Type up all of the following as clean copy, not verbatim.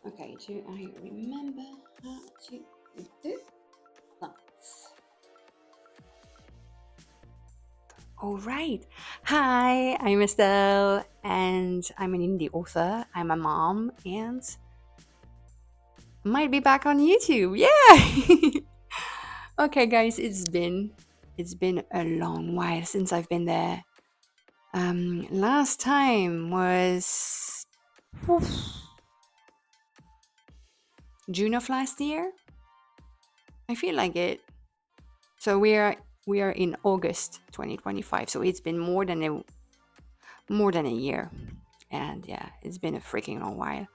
Okay, do I remember how to do that? All right. Hi, I'm Estelle, and I'm an indie author. I'm a mom, and might be back on YouTube. Yeah. Okay, guys, it's been a long while since I've been there. Last time was oof, June of last year. I feel like it. So we are in August 2025. So it's been more than a year, and yeah, it's been a freaking long while.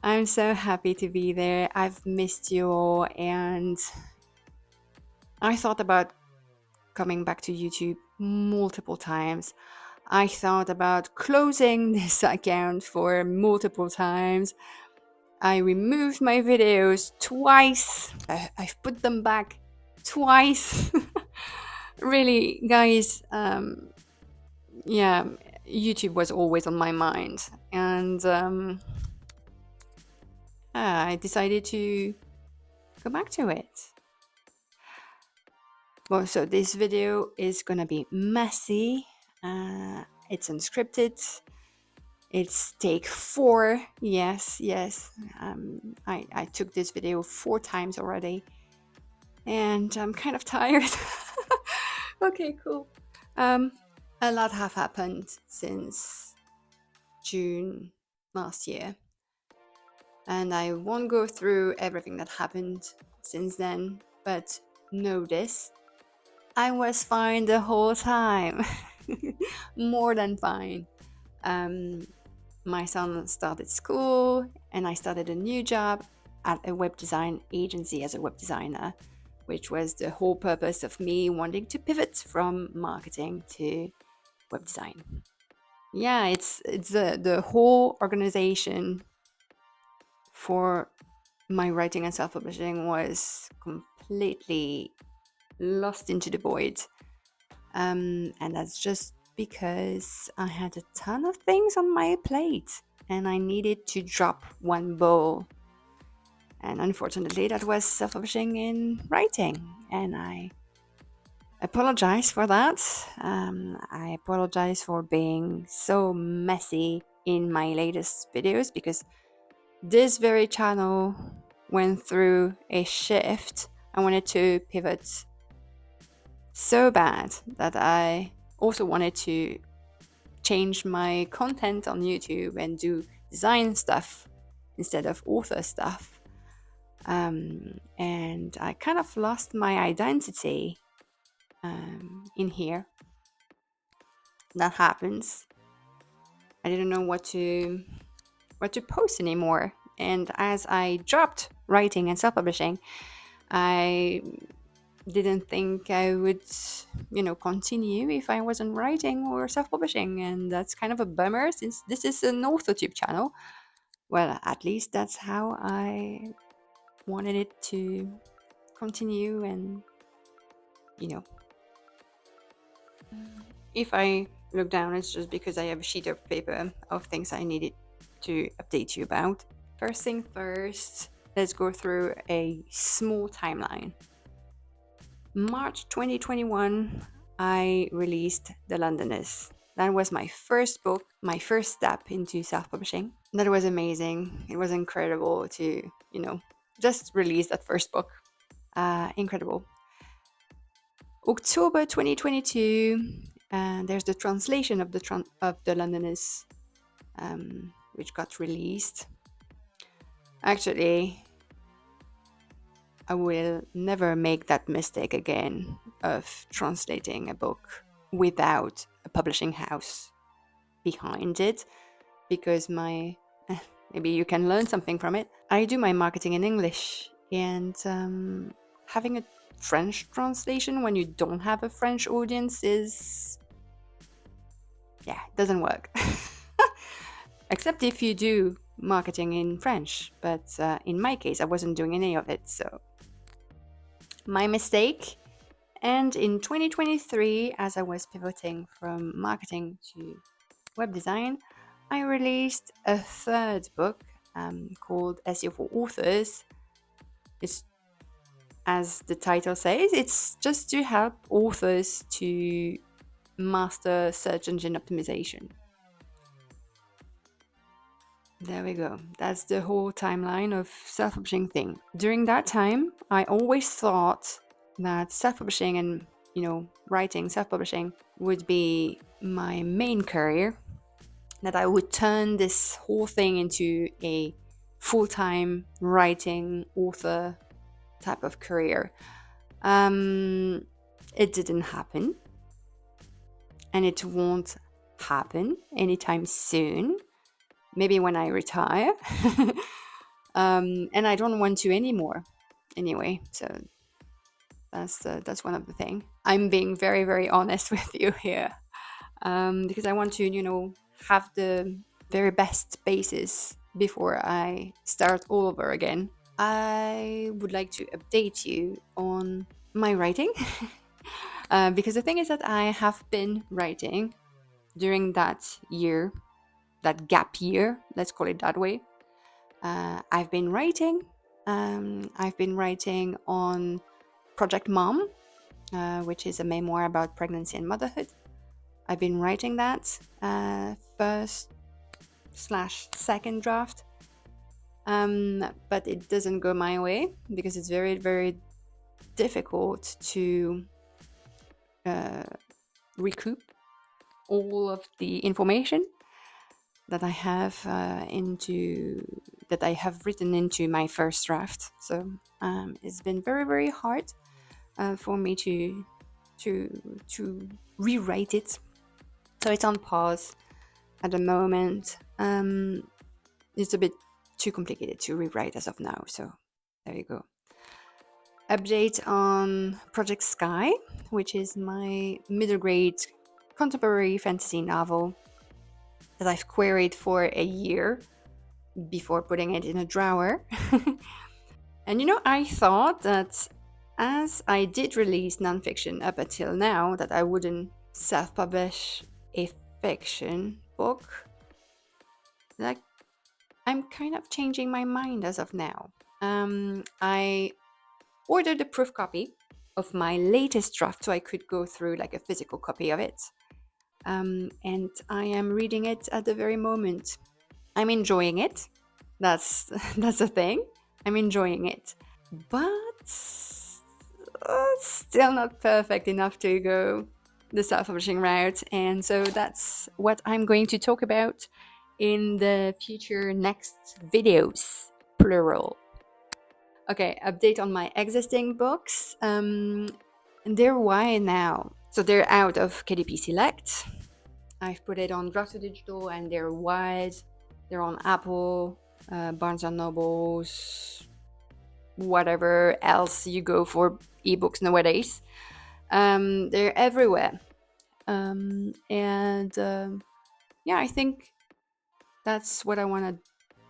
I'm so happy to be there. I've missed you all, and I thought about coming back to YouTube multiple times. I thought about closing this account for multiple times. I removed my videos twice. I've put them back twice. Really, guys, yeah, YouTube was always on my mind. And I decided to go back to it. Well, so this video is gonna be messy. It's unscripted. It's take 4. Yes, yes. I took this video 4 times already, and I'm kind of tired. Okay, cool. Um, a lot have happened since June last year, and I won't go through everything that happened since then, but know this: I was fine the whole time. More than fine. Um, my son started school, and I started a new job at a web design agency as a web designer, which was the whole purpose of me wanting to pivot from marketing to web design. Yeah, it's the whole organization for my writing and self-publishing was completely lost into the void. And that's just because I had a ton of things on my plate and I needed to drop one ball. And unfortunately, that was self publishing in writing. And I apologize for that. I apologize for being so messy in my latest videos because this very channel went through a shift. I wanted to pivot so bad that I also wanted to change my content on YouTube and do design stuff instead of author stuff. And I kind of lost my identity in here. That happens. I didn't know what to post anymore. And as I dropped writing and self-publishing, I didn't think I would, continue if I wasn't writing or self-publishing, and that's kind of a bummer since this is an AuthorTube channel. Well, at least that's how I wanted it to continue, and you know, if I look down, it's just because I have a sheet of paper of things I needed to update you about. First thing first, let's go through a small timeline. March 2021, I released The Londoners. That was my first book, my first step into self publishing. That was amazing. It was incredible to, just release that first book. Incredible. October 2022, there's the translation of the Londoners, which got released. Actually, I will never make that mistake again of translating a book without a publishing house behind it, because maybe you can learn something from it. I do my marketing in English, and having a French translation when you don't have a French audience doesn't work. Except if you do marketing in French, but in my case, I wasn't doing any of it, so my mistake. And in 2023, as I was pivoting from marketing to web design, I released a third book called SEO for Authors. It's, as the title says, it's just to help authors to master search engine optimization. There we go. That's the whole timeline of self-publishing thing. During that time, I always thought that self-publishing and, writing, self-publishing would be my main career, that I would turn this whole thing into a full-time writing author type of career. It didn't happen, and it won't happen anytime soon. Maybe when I retire. And I don't want to anymore anyway. So that's one of the things. I'm being very, very honest with you here, because I want to, have the very best basis before I start all over again. I would like to update you on my writing. Because the thing is that I have been writing during that year, that gap year, let's call it that way. I've been writing. I've been writing on Project Mom, which is a memoir about pregnancy and motherhood. I've been writing that first/second draft, but it doesn't go my way because it's very, very difficult to recoup all of the information that I have that I have written into my first draft. So it's been very, very hard for me to rewrite it. So it's on pause at the moment. It's a bit too complicated to rewrite as of now. So there you go. Update on Project Sky, which is my middle grade contemporary fantasy novel that I've queried for a year before putting it in a drawer. And I thought that as I did release nonfiction up until now, that I wouldn't self-publish a fiction book. Like, I'm kind of changing my mind as of now. I ordered a proof copy of my latest draft so I could go through like a physical copy of it. And I am reading it at the very moment. I'm enjoying it. That's the thing. I'm enjoying it, but still not perfect enough to go the self-publishing route. And so that's what I'm going to talk about in the future next videos, plural. Okay, update on my existing books. They're wide now. So they're out of KDP Select. I've put it on Draft to Digital and they're wide. They're on Apple, Barnes & Nobles, whatever else you go for ebooks nowadays. They're everywhere. Yeah, I think that's what I want to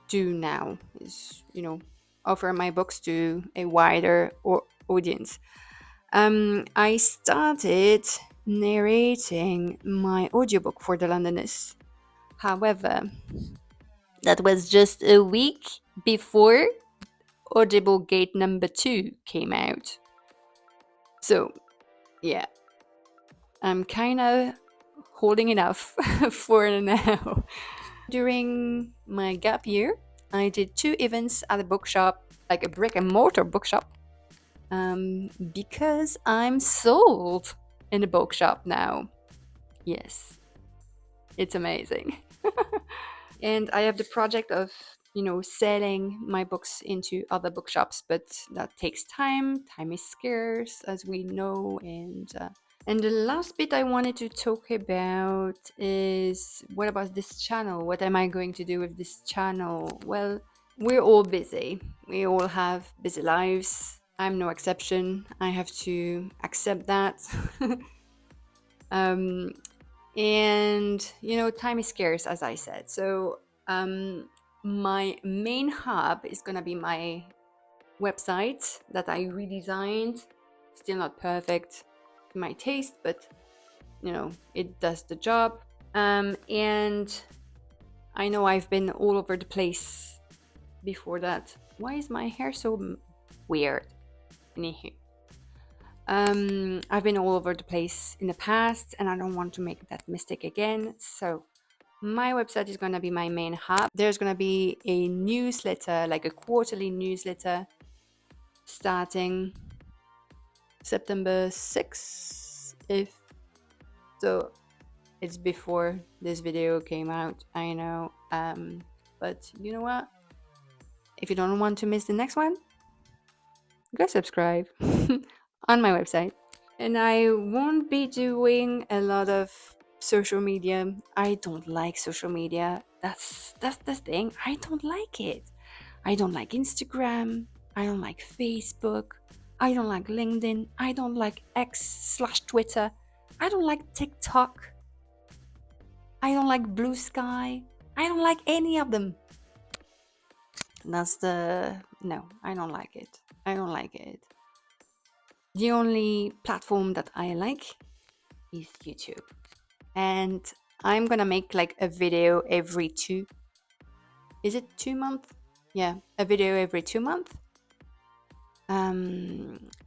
do now is, offer my books to a wider audience. I started narrating my audiobook for The Londoners. However, that was just a week before Audible Gate number 2 came out. So, yeah, I'm kind of holding it off for now. During my gap year, I did 2 events at a bookshop, like a brick and mortar bookshop, because I'm sold in a bookshop now. Yes, it's amazing. And I have the project of, selling my books into other bookshops, but that takes time. Time is scarce, as we know. And the last bit I wanted to talk about is, what about this channel? What am I going to do with this channel? Well, we're all busy. We all have busy lives. I'm no exception. I have to accept that. And time is scarce, as I said. So my main hub is gonna be my website that I redesigned. Still not perfect to my taste, but it does the job. And I know I've been all over the place before that. Why is my hair so weird? Anywho, I've been all over the place in the past, and I don't want to make that mistake again. So my website is going to be my main hub. There's going to be a newsletter, like a quarterly newsletter, starting September 6th. If so, it's before this video came out, I know. But you know what? If you don't want to miss the next one, go subscribe on my website. And I won't be doing a lot of social media. I don't like social media. That's the thing. I don't like it. I don't like Instagram. I don't like Facebook. I don't like LinkedIn. I don't like X/Twitter. I don't like TikTok. I don't like Blue Sky. I don't like any of them. No, I don't like it. I don't like it. The only platform that I like is YouTube. And I'm gonna make like a video every is it 2 months? Yeah, a video every 2 months.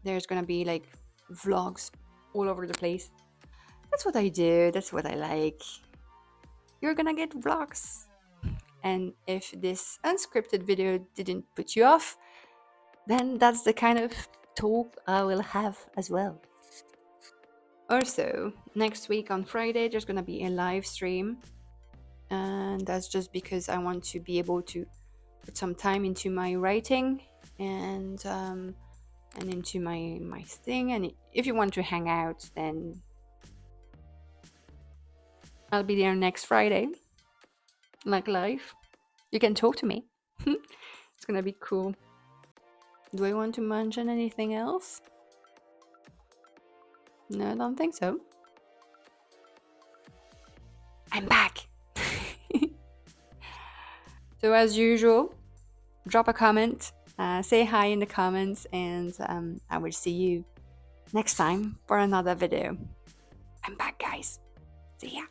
There's gonna be like vlogs all over the place. That's what I do, that's what I like. You're gonna get vlogs. And if this unscripted video didn't put you off, then that's the kind of talk I will have as well. Also, next week on Friday, there's gonna be a live stream, and that's just because I want to be able to put some time into my writing and into my thing. And if you want to hang out, then I'll be there next Friday, like live. You can talk to me. It's gonna be cool. Do I want to mention anything else? No, I don't think so. I'm back. So as usual, drop a comment, say hi in the comments, and I will see you next time for another video. I'm back, guys. See ya.